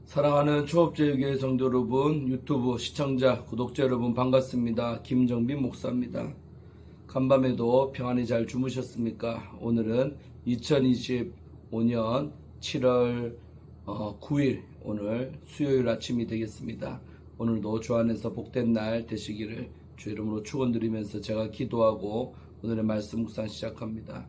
사랑하는 초업제일교회 성도 여러분, 유튜브 시청자, 구독자 여러분 반갑습니다. 김정빈 목사입니다. 간밤에도 평안히 잘 주무셨습니까? 오늘은 2025년 7월 9일 오늘 수요일 아침이 되겠습니다. 오늘도 주 안에서 복된 날 되시기를 주 이름으로 축원드리면서 제가 기도하고 오늘의 말씀 묵상 시작합니다.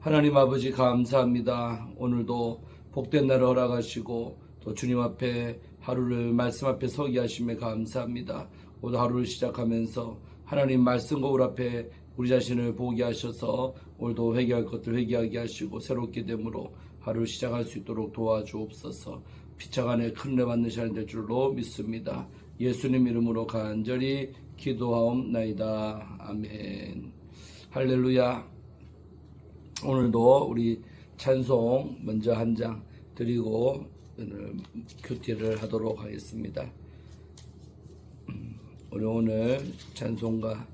하나님 아버지 감사합니다. 오늘도 복된 날을 허락하시고 또 주님 앞에 하루를 말씀 앞에 서게 하심에 감사합니다. 오늘 하루를 시작하면서 하나님 말씀 거울 앞에 우리 자신을 보게 하셔서 오늘도 회개할 것들 회개하게 하시고 새롭게 됨으로 하루를 시작할 수 있도록 도와주옵소서. 피차 간에 큰 은혜 받는 시간이 될 줄로 믿습니다. 예수님 이름으로 간절히 기도하옵나이다. 아멘. 할렐루야. 오늘도 우리 찬송 먼저 한 장 드리고 오늘 큐티를 하도록 하겠습니다. 우리 오늘 찬송가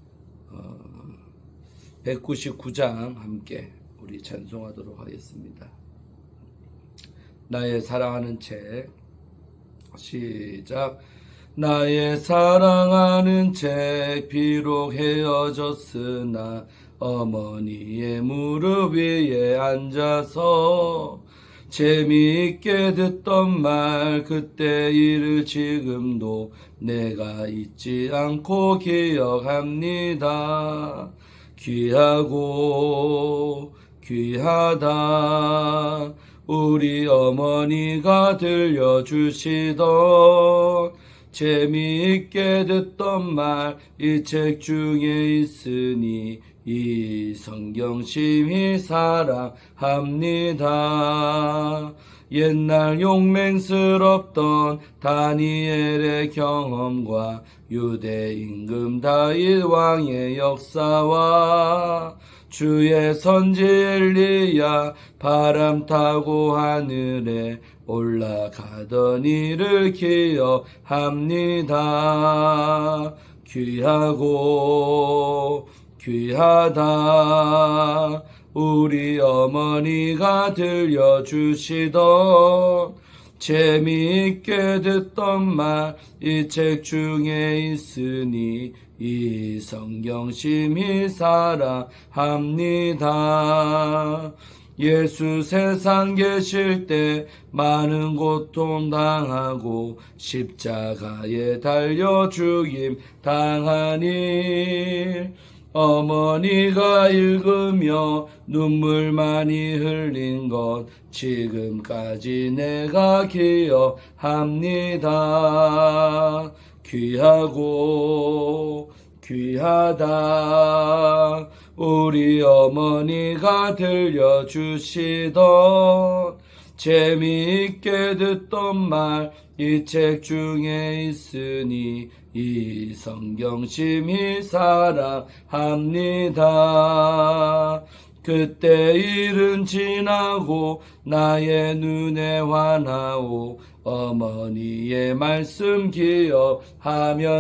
199장 함께 우리 찬송하도록 하겠습니다. 나의 사랑하는 책 시작. 나의 사랑하는 책 비록 헤어졌으나 어머니의 무릎 위에 앉아서 재미있게 듣던 말 그때 일을 지금도 내가 잊지 않고 기억합니다. 귀하고 귀하다 우리 어머니가 들려주시던 재미있게 듣던 말 이 책 중에 있으니 이 성경 심히 사랑합니다. 옛날 용맹스럽던 다니엘의 경험과 유대 임금 다윗 왕의 역사와 주의 선지 엘리야 바람 타고 하늘에 올라가던 일을 기억합니다. 귀하고 귀하다 우리 어머니가 들려주시던 재미있게 듣던 말 이 책 중에 있으니 이 성경 심히 사랑합니다. 예수 세상 계실 때 많은 고통 당하고 십자가에 달려 죽임 당하니 어머니가 읽으며 눈물 많이 흘린 것 지금까지 내가 기억합니다. 귀하고 귀하다 우리 어머니가 들려주시던 재미있게 듣던 말 이 책 중에 있으니 이 성경 심히 사랑합니다. 그때 일은 지나고 나의 눈에 환하오 어머니의 말씀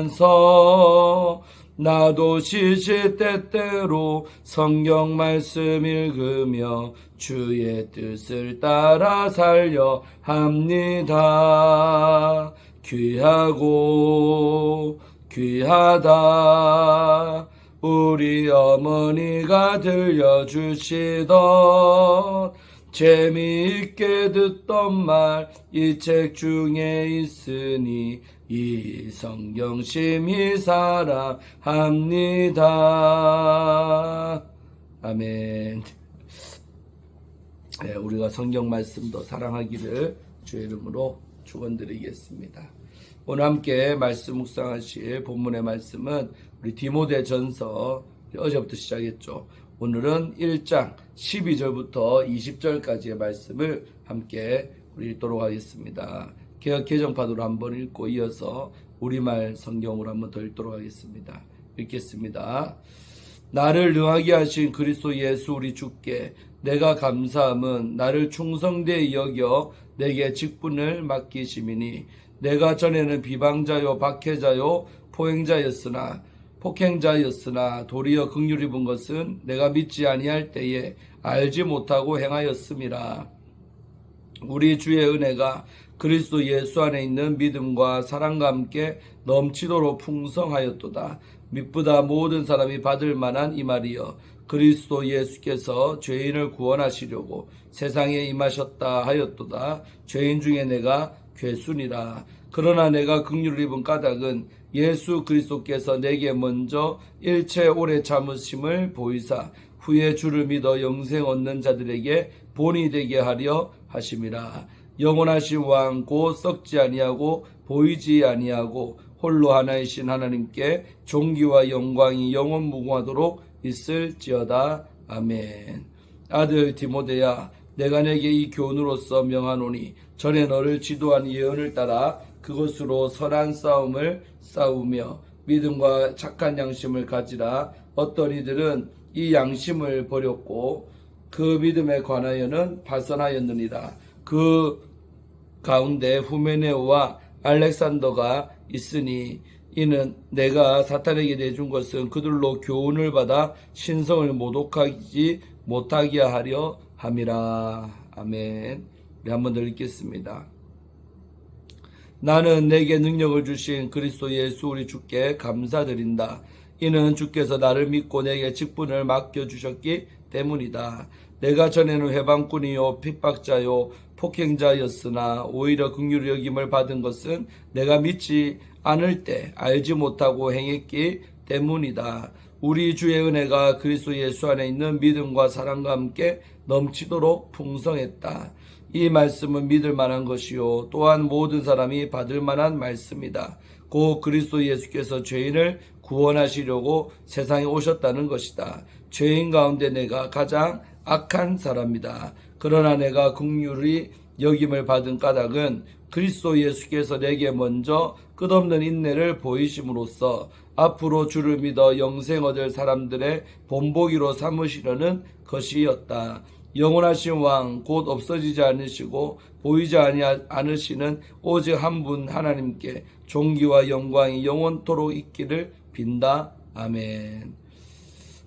기억하면서 나도 시시때때로 성경 말씀 읽으며 주의 뜻을 따라 살려 합니다. 귀하고 귀하다 우리 어머니가 들려주시던 재미있게 듣던 말 이 책 중에 있으니 이 성경 심히 사랑합니다. 아멘. 네, 우리가 성경 말씀도 사랑하기를 주의 이름으로 축원드리겠습니다. 오늘 함께 말씀 묵상하실 본문의 말씀은 우리 디모데전서 어제부터 시작했죠. 오늘은 1장 12절부터 20절까지의 말씀을 함께 우리 읽도록 하겠습니다. 개역 개정판으로 한번 읽고 이어서 우리말 성경으로 한번 더 읽도록 하겠습니다. 읽겠습니다. 나를 능하게 하신 그리스도 예수 우리 주께 내가 감사함은 나를 충성되이 여겨 내게 직분을 맡기심이니 내가 전에는 비방자요 박해자요 폭행자였으나 도리어 긍휼 입은 것은 내가 믿지 아니할 때에 알지 못하고 행하였음이라. 우리 주의 은혜가 그리스도 예수 안에 있는 믿음과 사랑과 함께 넘치도록 풍성하였도다. 믿보다 모든 사람이 받을 만한 이 말이여, 그리스도 예수께서 죄인을 구원하시려고 세상에 임하셨다 하였도다. 죄인 중에 내가 괴순이라. 그러나 내가 긍휼을 입은 까닭은 예수 그리스도께서 내게 먼저 일체 오래 참으심을 보이사 후에 주를 믿어 영생 얻는 자들에게 본이 되게 하려 하심이라. 영원하신 왕 곧 썩지 아니하고 보이지 아니하고 홀로 하나이신 하나님께 존귀와 영광이 영원 무궁하도록 있을지어다. 아멘. 아들 디모데야, 내가 내게 이 교훈으로서 명하노니 전에 너를 지도한 예언을 따라 그것으로 선한 싸움을 싸우며 믿음과 착한 양심을 가지라. 어떤 이들은 이 양심을 버렸고 그 믿음에 관하여는 파선하였느니라. 그 가운데 후메네오와 알렉산더가 있으니 이는 내가 사탄에게 내준 것은 그들로 교훈을 받아 신성을 모독하지 못하게 하려 함이라. 아멘. 우리 한 번 더 읽겠습니다. 나는 내게 능력을 주신 그리스도 예수 우리 주께 감사드린다. 이는 주께서 나를 믿고 내게 직분을 맡겨주셨기 때문이다. 내가 전에는 회방꾼이요 핍박자요 폭행자였으나 오히려 긍휼히 여김을 받은 것은 내가 믿지 않을 때 알지 못하고 행했기 때문이다. 우리 주의 은혜가 그리스도 예수 안에 있는 믿음과 사랑과 함께 넘치도록 풍성했다. 이 말씀은 믿을 만한 것이요 또한 모든 사람이 받을 만한 말씀이다. 곧 그리스도 예수께서 죄인을 구원하시려고 세상에 오셨다는 것이다. 죄인 가운데 내가 가장 악한 사람이다. 그러나 내가 긍휼히 여김을 받은 까닭은 그리스도 예수께서 내게 먼저 끝없는 인내를 보이심으로써 앞으로 주를 믿어 영생 얻을 사람들의 본보기로 삼으시려는 것이었다. 영원하신 왕 곧 없어지지 않으시고 보이지 않으시는 오직 한 분 하나님께 존귀와 영광이 영원토록 있기를 빈다. 아멘.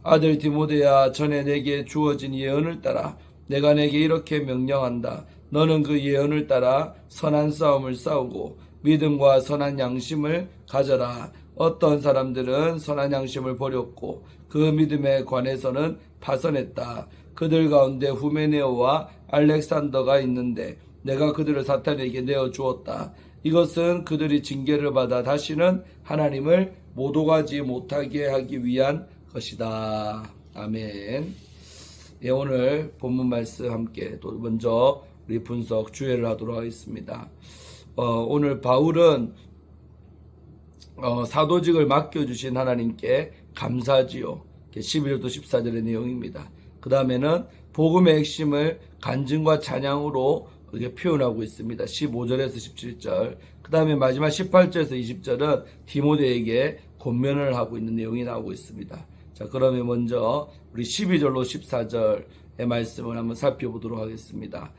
아들 디모데야, 전에 내게 주어진 예언을 따라 내가 내게 이렇게 명령한다. 너는 그 예언을 따라 선한 싸움을 싸우고 믿음과 선한 양심을 가져라. 어떤 사람들은 선한 양심을 버렸고 그 믿음에 관해서는 파선했다. 그들 가운데 후메네오와 알렉산더가 있는데 내가 그들을 사탄에게 내어주었다. 이것은 그들이 징계를 받아 다시는 하나님을 모독하지 못하게 하기 위한 것이다. 아멘. 예, 오늘 본문 말씀 함께 또 먼저 우리 분석 주의를 하도록 하겠습니다. 오늘 바울은 사도직을 맡겨주신 하나님께 감사지요. 11절부터 14절의 내용입니다. 그 다음에는 복음의 핵심을 간증과 찬양으로 이렇게 표현하고 있습니다. 15절에서 17절. 그 다음에 마지막 18절에서 20절은 디모데에게 권면을 하고 있는 내용이 나오고 있습니다. 자, 그러면 먼저 우리 12절로 14절의 말씀을 한번 살펴보도록 하겠습니다.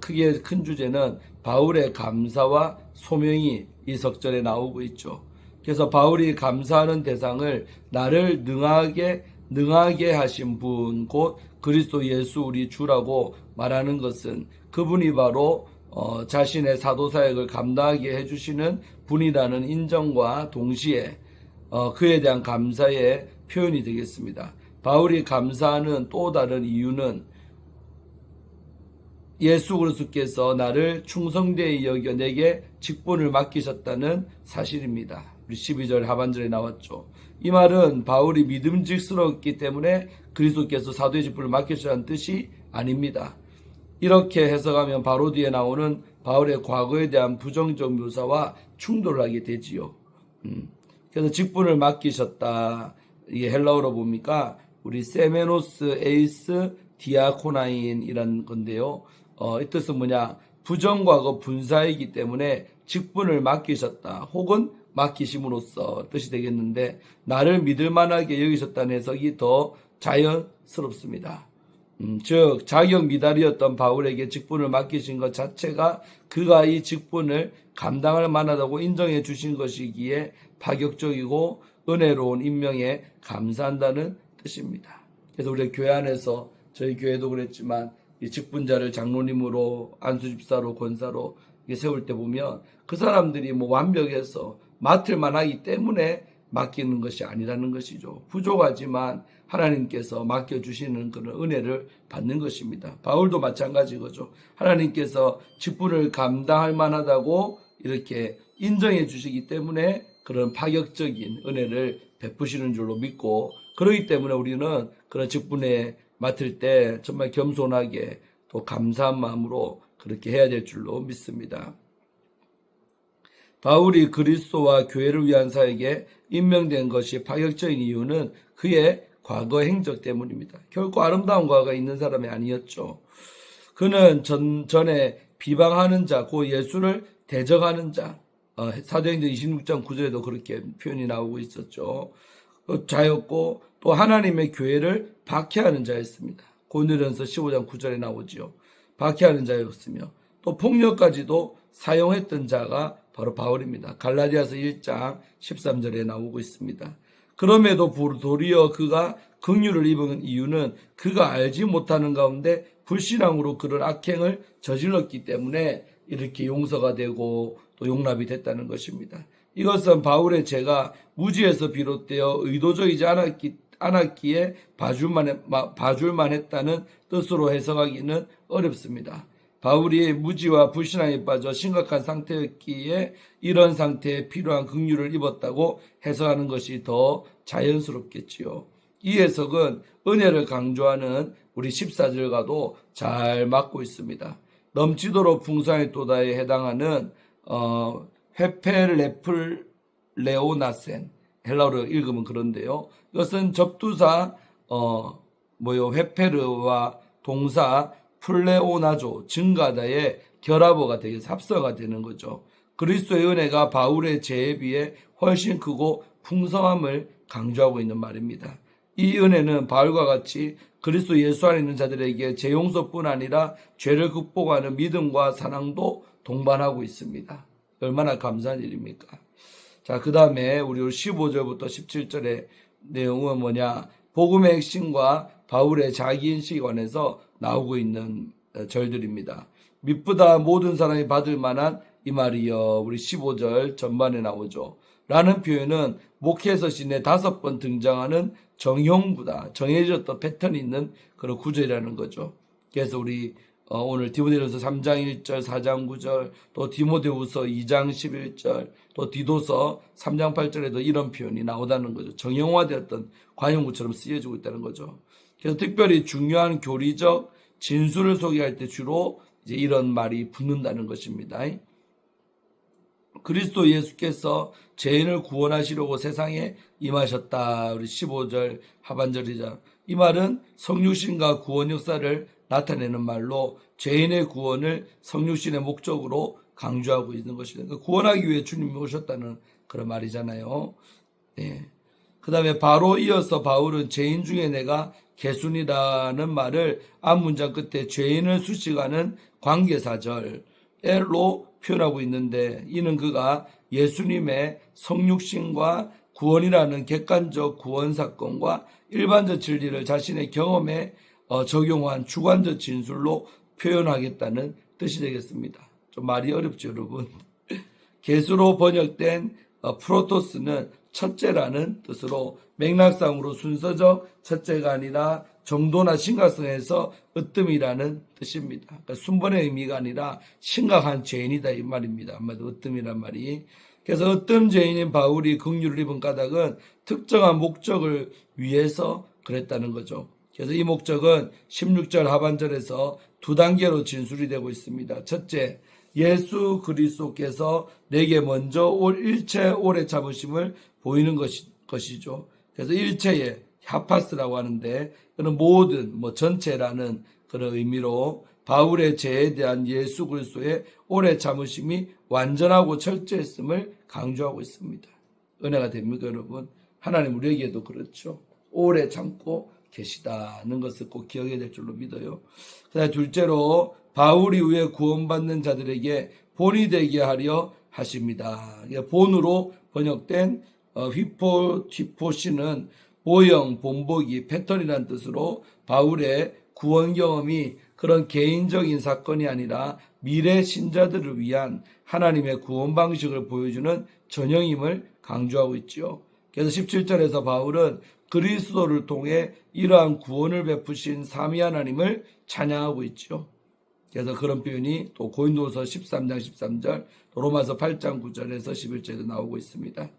크게 큰 주제는 바울의 감사와 소명이 이 석절에 나오고 있죠. 그래서 바울이 감사하는 대상을 나를 능하게 하신 분, 곧 그리스도 예수 우리 주라고 말하는 것은 그분이 바로 자신의 사도사역을 감당하게 해주시는 분이라는 인정과 동시에 그에 대한 감사의 표현이 되겠습니다. 바울이 감사하는 또 다른 이유는 예수 그리스도께서 나를 충성되이 여겨 내게 직분을 맡기셨다는 사실입니다. 우리 12절 하반절에 나왔죠. 이 말은 바울이 믿음직스럽기 때문에 그리스도께서 사도의 직분을 맡기셨다는 뜻이 아닙니다. 이렇게 해석하면 바로 뒤에 나오는 바울의 과거에 대한 부정적 묘사와 충돌을 하게 되지요. 그래서 직분을 맡기셨다. 이게 헬라어로 보니까 우리 세메노스 에이스 디아코나인이란 건데요. 이 뜻은 뭐냐? 부정과거 분사이기 때문에 직분을 맡기셨다. 혹은 맡기심으로써 뜻이 되겠는데 나를 믿을 만하게 여기셨다는 해석이 더 자연스럽습니다. 즉 자격 미달이었던 바울에게 직분을 맡기신 것 자체가 그가 이 직분을 감당할 만하다고 인정해 주신 것이기에 파격적이고 은혜로운 임명에 감사한다는 뜻입니다. 그래서 우리 교회 안에서 저희 교회도 그랬지만 이 직분자를 장로님으로 안수집사로 권사로 세울 때 보면 그 사람들이 뭐 완벽해서 맡을만 하기 때문에 맡기는 것이 아니라는 것이죠. 부족하지만 하나님께서 맡겨주시는 그런 은혜를 받는 것입니다. 바울도 마찬가지거죠. 하나님께서 직분을 감당할 만하다고 이렇게 인정해 주시기 때문에 그런 파격적인 은혜를 베푸시는 줄로 믿고, 그렇기 때문에 우리는 그런 직분에 맡을 때 정말 겸손하게 또 감사한 마음으로 그렇게 해야 될 줄로 믿습니다. 바울이 그리스도와 교회를 위한 사역에 임명된 것이 파격적인 이유는 그의 과거 행적 때문입니다. 결코 아름다운 과거가 있는 사람이 아니었죠. 그는 전에 비방하는 자, 그 예수를 대적하는 자, 사도행전 26장 9절에도 그렇게 표현이 나오고 있었죠. 자였고 또 하나님의 교회를 박해하는 자였습니다. 고린도전서 15장 9절에 나오지요. 박해하는 자였으며 또 폭력까지도 사용했던 자가 바로 바울입니다. 갈라디아서 1장 13절에 나오고 있습니다. 그럼에도 도리어 그가 긍휼을 입은 이유는 그가 알지 못하는 가운데 불신앙으로 그런 악행을 저질렀기 때문에 이렇게 용서가 되고 또 용납이 됐다는 것입니다. 이것은 바울의 죄가 무지에서 비롯되어 의도적이지 않았기에 봐줄만 했다는 뜻으로 해석하기는 어렵습니다. 바울이 무지와 불신앙에 빠져 심각한 상태였기에 이런 상태에 필요한 긍휼을 입었다고 해석하는 것이 더 자연스럽겠지요. 이 해석은 은혜를 강조하는 우리 14절과도 잘 맞고 있습니다. 넘치도록 풍성했도다에 해당하는 회페레플레오나센, 헬라어로 읽으면 그런데요. 이것은 접두사 회페르와 동사 플레오나조, 증가다의 결합어가 되겠어, 합서가 되는 거죠. 그리스도의 은혜가 바울의 죄에 비해 훨씬 크고 풍성함을 강조하고 있는 말입니다. 이 은혜는 바울과 같이 그리스도 예수 안에 있는 자들에게 죄 용서뿐 아니라 죄를 극복하는 믿음과 사랑도 동반하고 있습니다. 얼마나 감사한 일입니까? 자, 그 다음에 우리 15절부터 17절의 내용은 뭐냐? 복음의 핵심과 바울의 자기인식에 관해서 나오고 있는 절들입니다. 미쁘다 모든 사람이 받을 만한 이 말이여, 우리 15절 전반에 나오죠. 라는 표현은 목회에서 시내 5번 등장하는 정형부다, 정해졌던 패턴이 있는 그런 구절이라는 거죠. 그래서 우리 오늘 디모데후서 3장 1절, 4장 9절, 또 디모데후서 2장 11절, 또 디도서 3장 8절에도 이런 표현이 나오다는 거죠. 정형화되었던 관용구처럼 쓰여지고 있다는 거죠. 그래서 특별히 중요한 교리적 진술을 소개할 때 주로 이제 이런 말이 붙는다는 것입니다. 그리스도 예수께서 죄인을 구원하시려고 세상에 임하셨다. 우리 15절 하반절이죠. 이 말은 성육신과 구원 역사를 나타내는 말로 죄인의 구원을 성육신의 목적으로 강조하고 있는 것입니다. 구원하기 위해 주님이 오셨다는 그런 말이잖아요. 네. 그 다음에 바로 이어서 바울은 죄인 중에 내가 개순이라는 말을 앞문장 끝에 죄인을 수식하는 관계사절로 표현하고 있는데, 이는 그가 예수님의 성육신과 구원이라는 객관적 구원 사건과 일반적 진리를 자신의 경험에 적용한 주관적 진술로 표현하겠다는 뜻이 되겠습니다. 좀 말이 어렵죠, 여러분. 개수로 번역된 프로토스는 첫째라는 뜻으로 맥락상으로 순서적 첫째가 아니라 정도나 심각성에서 으뜸이라는 뜻입니다. 그러니까 순번의 의미가 아니라 심각한 죄인이다 이 말입니다. 아마도 으뜸이란 말이. 그래서 으뜸 죄인인 바울이 긍휼을 입은 까닭은 특정한 목적을 위해서 그랬다는 거죠. 그래서 이 목적은 16절 하반절에서 두 단계로 진술이 되고 있습니다. 첫째, 예수 그리스도께서 내게 먼저 일체 오래 참으심을 보이는 것이죠. 그래서 일체의 하파스라고 하는데, 그는 모든, 전체라는 그런 의미로 바울의 죄에 대한 예수 그리스도의 오래 참으심이 완전하고 철저했음을 강조하고 있습니다. 은혜가 됩니까, 여러분? 하나님 우리에게도 그렇죠. 오래 참고 계시다는 것을 꼭 기억해야 될 줄로 믿어요. 그다음 둘째로 바울 이후에 구원받는 자들에게 본이 되게 하려 하십니다. 본으로 번역된 휘포티포시는 모형, 본보기, 패턴이라는 뜻으로 바울의 구원 경험이 그런 개인적인 사건이 아니라 미래 신자들을 위한 하나님의 구원 방식을 보여주는 전형임을 강조하고 있지요. 그래서 17절에서 바울은 그리스도를 통해 이러한 구원을 베푸신 삼위 하나님을 찬양하고 있지요. 그래서 그런 표현이 또 고린도서 13장 13절, 로마서 8장 9절에서 11절에도 나오고 있습니다.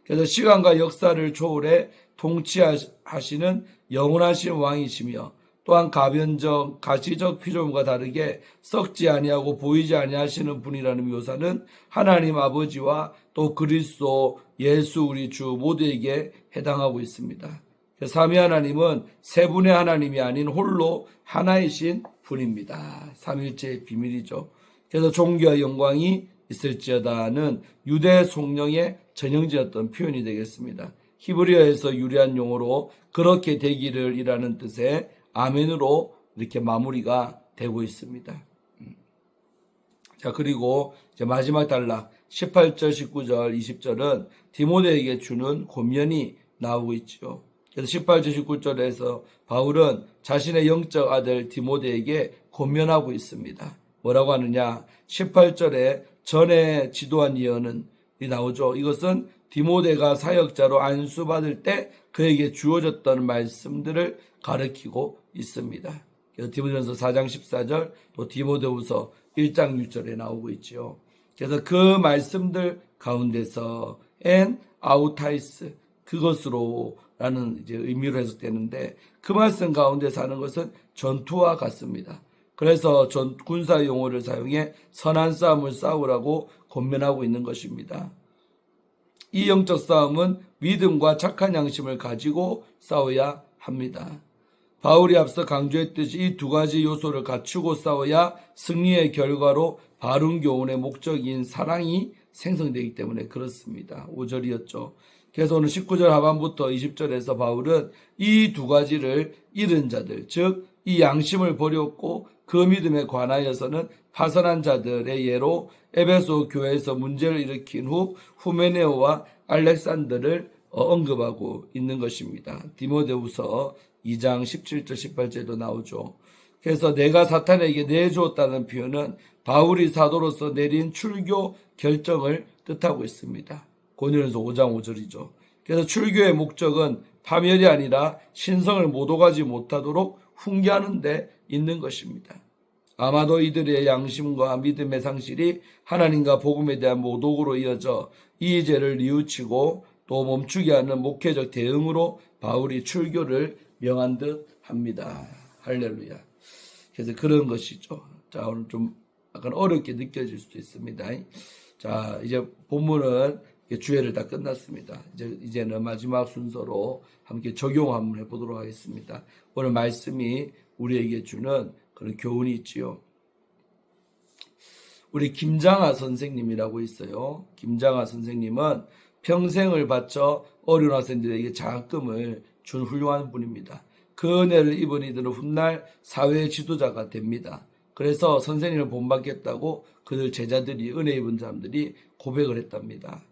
그래서 시간과 역사를 초월해 통치하시는 영원하신 왕이시며 또한 가변적, 가시적 피조물과 다르게 썩지 아니하고 보이지 아니하시는 분이라는 묘사는 하나님 아버지와 또 그리스도 예수 우리 주 모두에게 해당하고 있습니다. 삼위 하나님은 세 분의 하나님이 아닌 홀로 하나이신 분입니다. 삼위일체의 비밀이죠. 그래서 존귀와 영광이 있을지어다는 유대 성령의 전형지었던 표현이 되겠습니다. 히브리어에서 유래한 용어로 그렇게 되기를 이라는 뜻의 아멘으로 이렇게 마무리가 되고 있습니다. 자, 그리고 이제 마지막 단락 18절, 19절, 20절은 디모데에게 주는 권면이 나오고 있죠. 그래서 18절, 19절에서 바울은 자신의 영적 아들 디모데에게 권면하고 있습니다. 뭐라고 하느냐? 18절에 전에 지도한 예언은 나오죠. 이것은 디모데가 사역자로 안수받을 때 그에게 주어졌던 말씀들을 가리키고 있습니다. 그래서 디모데전서 4장 14절, 또 디모데후서 1장 6절에 나오고 있죠. 그래서 그 말씀들 가운데서 엔 아우타이스, 그것으로 라는 이제 의미로 해석되는데, 그 말씀 가운데서 하는 것은 전투와 같습니다. 그래서 군사 용어를 사용해 선한 싸움을 싸우라고 권면하고 있는 것입니다. 이 영적 싸움은 믿음과 착한 양심을 가지고 싸워야 합니다. 바울이 앞서 강조했듯이 이 두 가지 요소를 갖추고 싸워야 승리의 결과로 바른 교훈의 목적인 사랑이 생성되기 때문에 그렇습니다. 5절이었죠. 그래서 오늘 19절 하반부터 20절에서 바울은 이 두 가지를 잃은 자들, 즉 이 양심을 버렸고 그 믿음에 관하여서는 파선한 자들의 예로 에베소 교회에서 문제를 일으킨 후 후메네오와 알렉산더를 언급하고 있는 것입니다. 디모데후서 2장 17절 18절도 나오죠. 그래서 내가 사탄에게 내주었다는 표현은 바울이 사도로서 내린 출교 결정을 뜻하고 있습니다. 고린도전서 5장 5절이죠. 그래서 출교의 목적은 파멸이 아니라 신성을 못 오가지 못하도록 훈계하는 데 있는 것입니다. 아마도 이들의 양심과 믿음의 상실이 하나님과 복음에 대한 모독으로 이어져 이 죄를 뉘우치고 또 멈추게 하는 목회적 대응으로 바울이 출교를 명한 듯 합니다. 할렐루야. 그래서 그런 것이죠. 자, 오늘 좀 약간 어렵게 느껴질 수도 있습니다. 자, 이제 본문은 주회를 다 끝났습니다. 이제는 마지막 순서로 함께 적용 한번 해보도록 하겠습니다. 오늘 말씀이 우리에게 주는 그런 교훈이 있지요. 우리 김장하 선생님이라고 있어요. 김장하 선생님은 평생을 바쳐 어려운 학생들에게 장학금을 준 훌륭한 분입니다. 그 은혜를 입은 이들은 훗날 사회의 지도자가 됩니다. 그래서 선생님을 본받겠다고 그들 제자들이, 은혜 입은 사람들이 고백을 했답니다.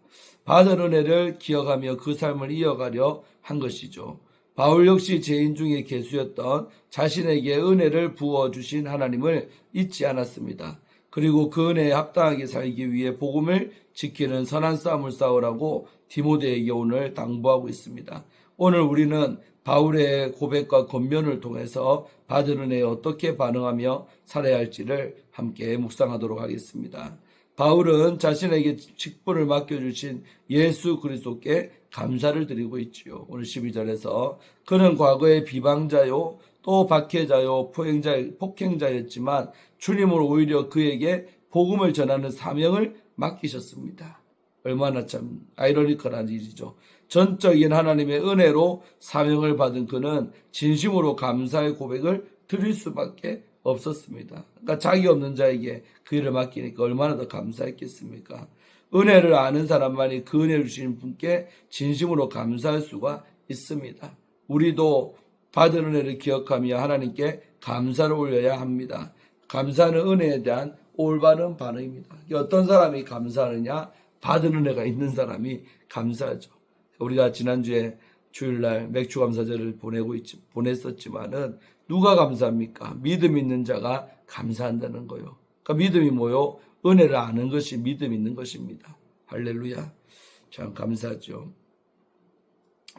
받은 은혜를 기억하며 그 삶을 이어가려 한 것이죠. 바울 역시 죄인 중에 괴수였던 자신에게 은혜를 부어주신 하나님을 잊지 않았습니다. 그리고 그 은혜에 합당하게 살기 위해 복음을 지키는 선한 싸움을 싸우라고 디모데에게 오늘 당부하고 있습니다. 오늘 우리는 바울의 고백과 권면을 통해서 받은 은혜에 어떻게 반응하며 살아야 할지를 함께 묵상하도록 하겠습니다. 바울은 자신에게 직분을 맡겨주신 예수 그리스도께 감사를 드리고 있지요. 오늘 12절에서 그는 과거에 비방자요 또 박해자요 폭행자였지만 주님은 오히려 그에게 복음을 전하는 사명을 맡기셨습니다. 얼마나 참 아이러니컬한 일이죠. 전적인 하나님의 은혜로 사명을 받은 그는 진심으로 감사의 고백을 드릴 수밖에 없었습니다. 그러니까 자기 없는 자에게 그 일을 맡기니까 얼마나 더 감사했겠습니까? 은혜를 아는 사람만이 그 은혜를 주신 분께 진심으로 감사할 수가 있습니다. 우리도 받은 은혜를 기억하며 하나님께 감사를 올려야 합니다. 감사는 은혜에 대한 올바른 반응입니다. 어떤 사람이 감사하느냐? 받은 은혜가 있는 사람이 감사하죠. 우리가 지난주에 주일날 맥주 감사절을 보냈었지만은 누가 감사합니까? 믿음 있는 자가 감사한다는 거요. 그러니까 믿음이 뭐요? 은혜를 아는 것이 믿음이 있는 것입니다. 할렐루야. 참 감사하죠.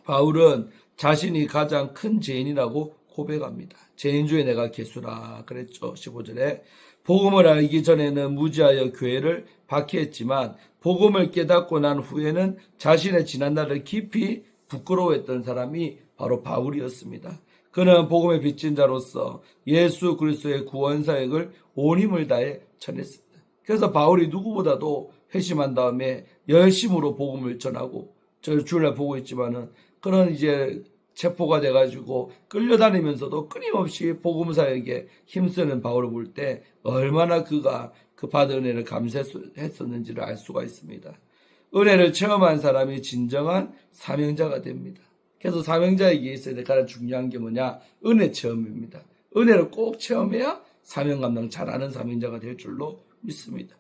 바울은 자신이 가장 큰 죄인이라고 고백합니다. 죄인 중에 내가 괴수라 그랬죠. 15절에 복음을 알기 전에는 무지하여 교회를 박해했지만 복음을 깨닫고 난 후에는 자신의 지난날을 깊이 부끄러워했던 사람이 바로 바울이었습니다. 그는 복음의 빚진 자로서 예수 그리스도의 구원 사역을 온 힘을 다해 전했습니다. 그래서 바울이 누구보다도 회심한 다음에 열심으로 복음을 전하고, 저 주일날 보고 있지만은 그런 이제 체포가 돼가지고 끌려다니면서도 끊임없이 복음 사역에 힘쓰는 바울을 볼 때 얼마나 그가 그 받은 은혜를 감사했었는지를 알 수가 있습니다. 은혜를 체험한 사람이 진정한 사명자가 됩니다. 그래서 사명자에게 있어야 될 가장 중요한 게 뭐냐? 은혜 체험입니다. 은혜를 꼭 체험해야 사명 감당 잘하는 사명자가 될 줄로 믿습니다.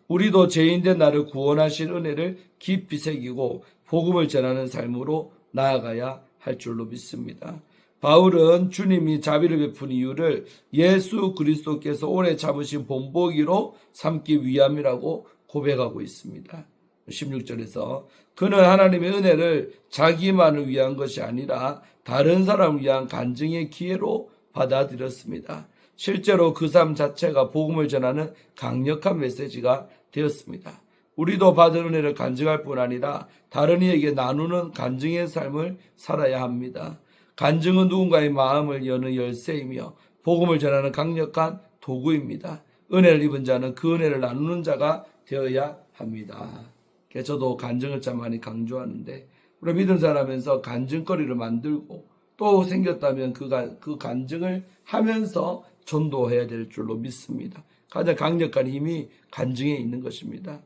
우리도 죄인된 나를 구원하신 은혜를 깊이 새기고 복음을 전하는 삶으로 나아가야 할 줄로 믿습니다. 바울은 주님이 자비를 베푼 이유를 예수 그리스도께서 오래 참으신 본보기로 삼기 위함이라고 고백하고 있습니다. 16절에서 그는 하나님의 은혜를 자기만을 위한 것이 아니라 다른 사람을 위한 간증의 기회로 받아들였습니다. 실제로 그 삶 자체가 복음을 전하는 강력한 메시지가 되었습니다. 우리도 받은 은혜를 간증할 뿐 아니라 다른 이에게 나누는 간증의 삶을 살아야 합니다. 간증은 누군가의 마음을 여는 열쇠이며 복음을 전하는 강력한 도구입니다. 은혜를 입은 자는 그 은혜를 나누는 자가 되어야 합니다. 그래서 저도 간증을 참 많이 강조하는데, 우리 믿은 사람에서 간증거리를 만들고 또 생겼다면 그 간증을 하면서 전도해야 될 줄로 믿습니다. 가장 강력한 힘이 간증에 있는 것입니다.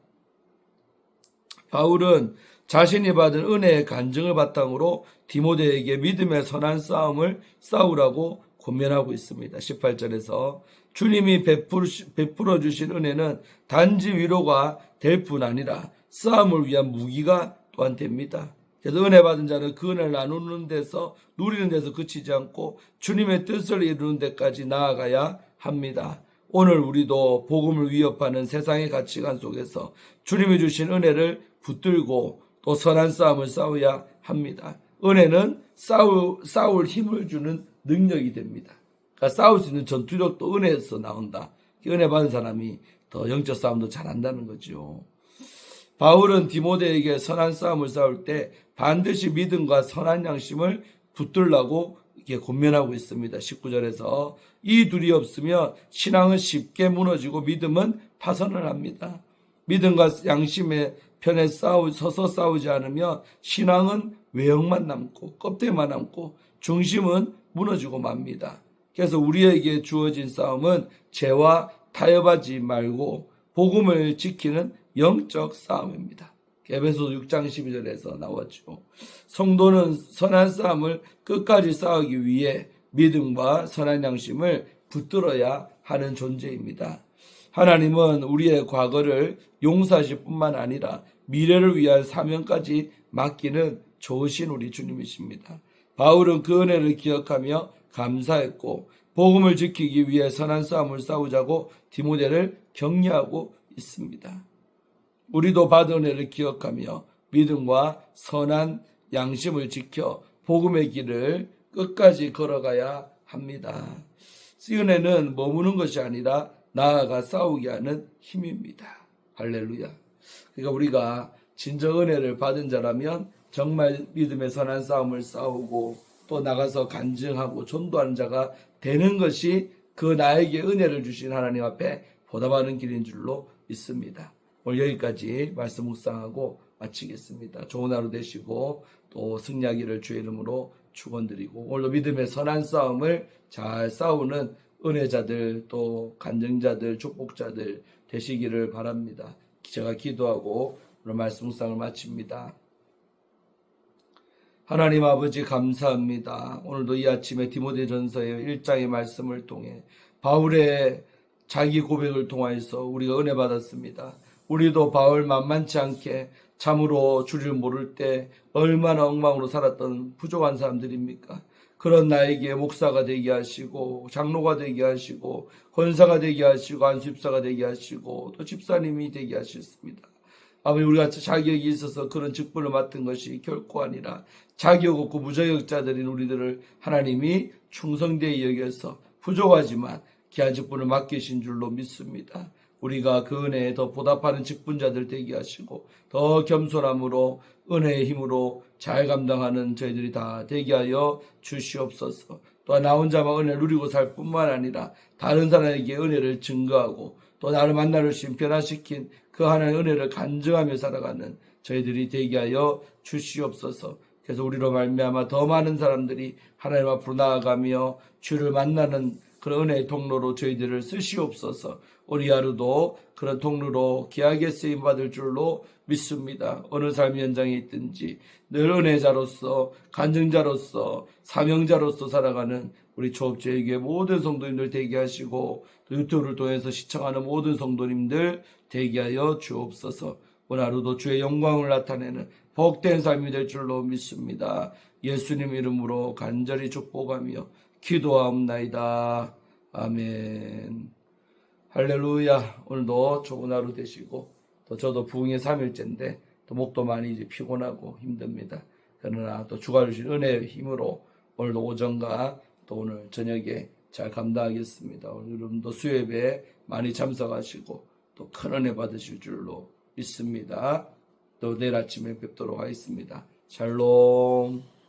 바울은 자신이 받은 은혜의 간증을 바탕으로 디모데에게 믿음의 선한 싸움을 싸우라고 권면하고 있습니다. 18절에서 주님이 베풀어 주신 은혜는 단지 위로가 될 뿐 아니라 싸움을 위한 무기가 또한 됩니다. 그래서 은혜 받은 자는 그 은혜를 나누는 데서, 누리는 데서 그치지 않고 주님의 뜻을 이루는 데까지 나아가야 합니다. 오늘 우리도 복음을 위협하는 세상의 가치관 속에서 주님이 주신 은혜를 붙들고 또 선한 싸움을 싸워야 합니다. 은혜는 싸울 힘을 주는 능력이 됩니다. 그러니까 싸울 수 있는 전투력도 은혜에서 나온다. 은혜 받은 사람이 더 영적 싸움도 잘한다는 거죠. 바울은 디모데에게 선한 싸움을 싸울 때 반드시 믿음과 선한 양심을 붙들라고 이렇게 권면하고 있습니다. 19절에서 이 둘이 없으면 신앙은 쉽게 무너지고 믿음은 파선을 합니다. 믿음과 양심의 편에 서서 싸우지 않으면 신앙은 외형만 남고 껍데기만 남고 중심은 무너지고 맙니다. 그래서 우리에게 주어진 싸움은 죄와 타협하지 말고 복음을 지키는 영적 싸움입니다. 에베소 6장 12절에서 나왔죠. 성도는 선한 싸움을 끝까지 싸우기 위해 믿음과 선한 양심을 붙들어야 하는 존재입니다. 하나님은 우리의 과거를 용서하실 뿐만 아니라 미래를 위한 사명까지 맡기는 좋으신 우리 주님이십니다. 바울은 그 은혜를 기억하며 감사했고 복음을 지키기 위해 선한 싸움을 싸우자고 디모데를 격려하고 있습니다. 우리도 받은 은혜를 기억하며 믿음과 선한 양심을 지켜 복음의 길을 끝까지 걸어가야 합니다. 이 은혜는 머무는 것이 아니라 나아가 싸우게 하는 힘입니다. 할렐루야. 그러니까 우리가 진정 은혜를 받은 자라면 정말 믿음의 선한 싸움을 싸우고 또 나가서 간증하고 전도하는 자가 되는 것이 그 나에게 은혜를 주신 하나님 앞에 보답하는 길인 줄로 믿습니다. 오늘 여기까지 말씀 묵상하고 마치겠습니다. 좋은 하루 되시고 또 승리하기를 주의 이름으로 축원드리고 오늘도 믿음의 선한 싸움을 잘 싸우는 은혜자들 또 간증자들 축복자들 되시기를 바랍니다. 제가 기도하고 오늘 말씀 묵상을 마칩니다. 하나님 아버지 감사합니다. 오늘도 이 아침에 디모데전서의 1장의 말씀을 통해 바울의 자기 고백을 통하여서 우리가 은혜 받았습니다. 우리도 바울 만만치 않게 참으로 주를 모를 때 얼마나 엉망으로 살았던 부족한 사람들입니까? 그런 나에게 목사가 되게 하시고 장로가 되게 하시고 권사가 되게 하시고 안수집사가 되게 하시고 또 집사님이 되게 하셨습니다. 아버지, 우리가 자격이 있어서 그런 직분을 맡은 것이 결코 아니라 자격 없고 무자격자들인 우리들을 하나님이 충성되이 여겨서 부족하지만 귀한 직분을 맡기신 줄로 믿습니다. 우리가 그 은혜에 더 보답하는 직분자들 되게 하시고 더 겸손함으로 은혜의 힘으로 잘 감당하는 저희들이 다 되게 하여 주시옵소서. 또한 나 혼자만 은혜를 누리고 살 뿐만 아니라 다른 사람에게 은혜를 증거하고 또 나를 만나를 변화시킨 그 하나님의 은혜를 간증하며 살아가는 저희들이 되게 하여 주시옵소서. 그래서 우리로 말미암아 더 많은 사람들이 하나님 앞으로 나아가며 주를 만나는 그런 은혜의 통로로 저희들을 쓰시옵소서. 우리 하루도 그런 통로로 귀하게 쓰임받을 줄로 믿습니다. 어느 삶의 현장에 있든지 늘 은혜자로서 간증자로서 사명자로서 살아가는 우리 초업제에게 모든 성도님들 되게 하시고 또 유튜브를 통해서 시청하는 모든 성도님들 되게 하여 주옵소서. 오늘 하루도 주의 영광을 나타내는 복된 삶이 될 줄로 믿습니다. 예수님 이름으로 간절히 축복하며 기도하옵나이다. 아멘. 할렐루야. 오늘도 좋은 하루 되시고 또 저도 부흥의 3일째인데 또 목도 많이 이제 피곤하고 힘듭니다. 그러나 또 주가 주신 은혜의 힘으로 오늘도 오전과 또 오늘 저녁에 잘 감당하겠습니다. 오늘 여러분도 수요예배에 많이 참석하시고 또 큰 은혜 받으실 줄로 믿습니다. 또 내일 아침에 뵙도록 하겠습니다. 샬롬.